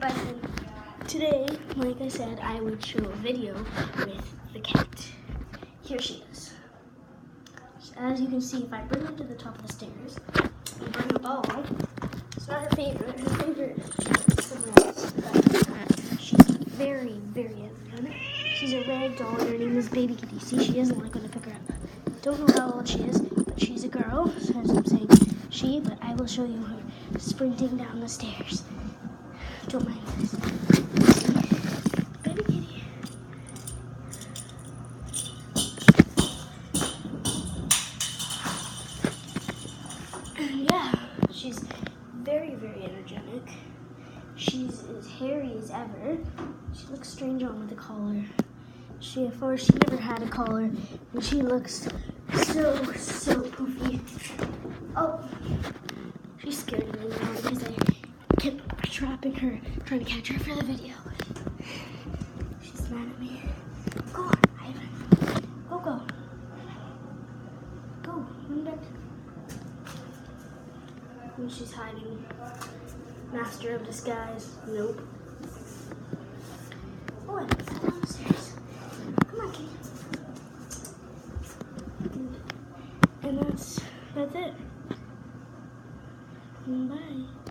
But today, like I said, I would show a video with the cat. Here she is. As you can see, if I bring her to the top of the stairs and bring a ball, it's not her favorite. Her favorite is somewhere else. But she's very, very energetic. She's a rag doll and her name is Baby Kitty. See, she isn't like when I pick her up. Don't know how old she is, but she's a girl. So as I'm saying she, but I will show you her sprinting down the stairs. Don't mind this. Baby Kitty. And yeah, she's very, very energetic. She's as hairy as ever. She looks strange on with a collar. She never had a collar, and she looks so poofy. Oh, she's scared of me now because I kept trapping her, trying to catch her for the video. She's mad at me. Go on, Ivan. Go. Go, run back. And she's hiding. Master of disguise. Nope. Oh, I fell down the stairs. Come on, kitty. And that's it. Bye.